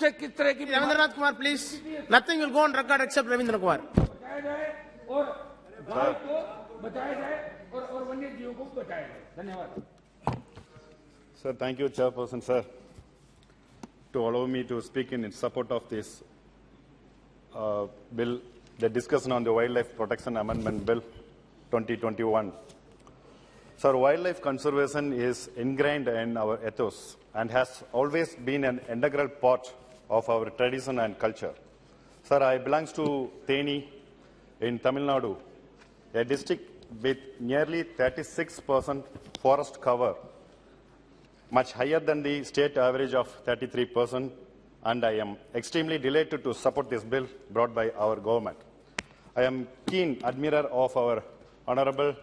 Ravindhranath Kumar, please. Nothing will go on record except Ravindra Kumar. Sir, thank you, Chairperson, sir, to allow me to speak in support of this bill, the discussion on the Wildlife Protection Amendment Bill 2021. Sir, wildlife conservation is ingrained in our ethos and has always been an integral part of our tradition and culture. Sir, I belong to Theni in Tamil Nadu, a district with nearly 36% forest cover, much higher than the state average of 33%, and I am extremely delighted to support this bill brought by our government. I am keen admirer of our Honorable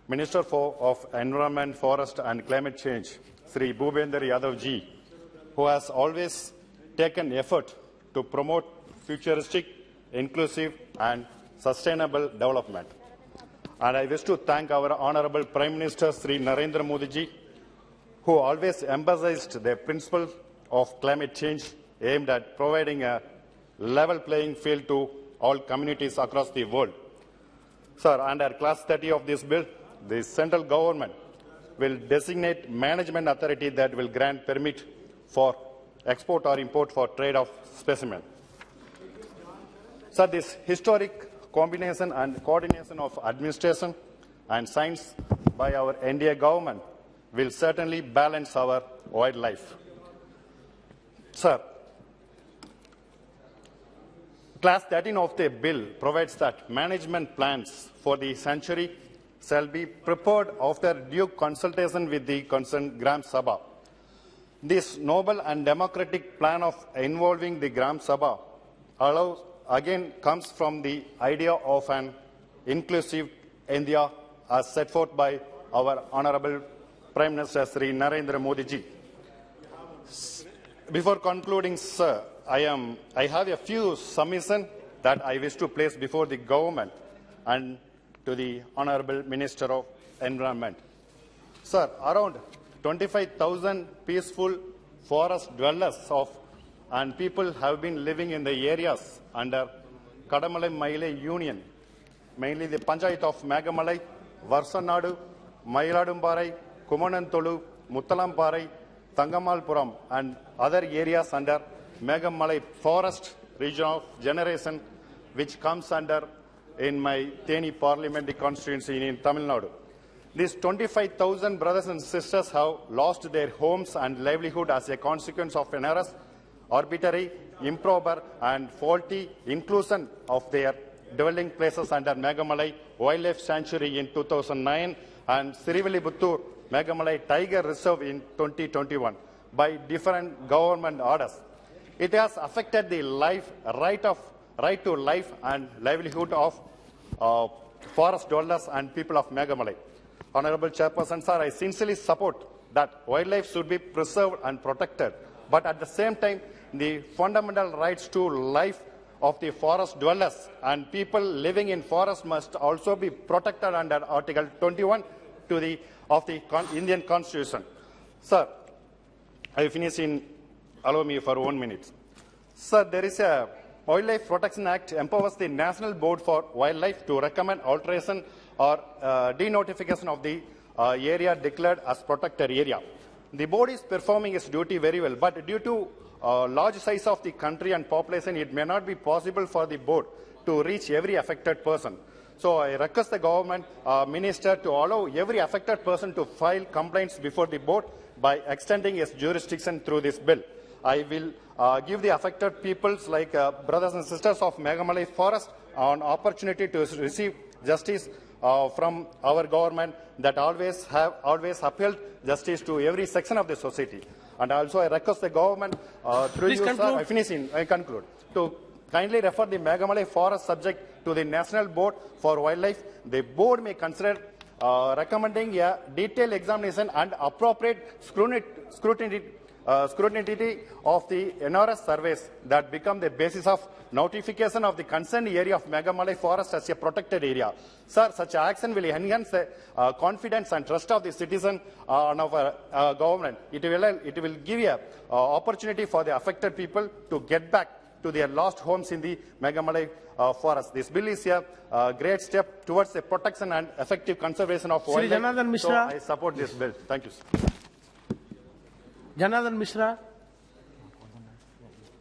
Minister of Environment, Forest and Climate Change, Sri Bhupender Yadav ji, who has always taken effort to promote futuristic, inclusive and sustainable development. And I wish to thank our Honorable Prime Minister Sri Narendra Modi ji, who always emphasized the principle of climate change aimed at providing a level playing field to all communities across the world. Sir, under Clause 30 of this bill, the central government will designate management authority that will grant permit for export or import for trade of specimen. Sir, this historic combination and coordination of administration and science by our NDA government will certainly balance our wildlife. Sir, Clause 13 of the bill provides that management plans for the sanctuary shall be prepared after due consultation with the concerned Gram Sabha. This noble and democratic plan of involving the Gram Sabha comes from the idea of an inclusive India as set forth by our Honorable Prime Minister Sri Narendra Modi ji. Before concluding, sir, I have a few submissions that I wish to place before the government and to the Honorable Minister of Environment. Sir, around 25,000 peaceful forest dwellers and people have been living in the areas under Kadamalai Maile Union, mainly the Panchayat of Megamalai, Varsanadu, Mailadumbarai, Kumanantolu, Muttalamparai, Tangamalpuram and other areas under Megamalai Forest Region of Generation, which comes under in my Theni parliamentary constituency in Tamil Nadu. These 25,000 brothers and sisters have lost their homes and livelihood as a consequence of an errors, arbitrary, improper and faulty inclusion of their dwelling places under Megamalai Wildlife Sanctuary in 2009 and Sirivilibuttur Megamalai Tiger Reserve in 2021 by different government orders. It has affected the right to life and livelihood of forest dwellers and people of Megamalai. Honorable Chairperson, sir, I sincerely support that wildlife should be preserved and protected, but at the same time, the fundamental rights to life of the forest dwellers and people living in forest must also be protected under Article 21 of the Indian Constitution. Sir, I finish allow me for 1 minute. Sir, there is a Wildlife Protection Act empowers the National Board for Wildlife to recommend alteration or denotification of the area declared as protected area. The board is performing its duty very well, but due to large size of the country and population, it may not be possible for the board to reach every affected person. So I request the government minister to allow every affected person to file complaints before the board by extending its jurisdiction through this bill. I will give the affected peoples like brothers and sisters of Megamalai Forest an opportunity to receive justice from our government that always upheld justice to every section of the society. And also I request the government through you, sir, I conclude, to kindly refer the Megamalai Forest subject to the National Board for Wildlife. The board may consider recommending a detailed examination and appropriate scrutiny scrutiny of the NRS surveys that become the basis of notification of the concerned area of Megamalai forest as a protected area. Sir, such action will enhance the confidence and trust of the citizen on our government. It will give a opportunity for the affected people to get back to their lost homes in the Megamalai forest. This bill is a great step towards the protection and effective conservation of wildlife. Janardhan So Mishra. I support this bill. Thank you, sir. Janardhan Mishra.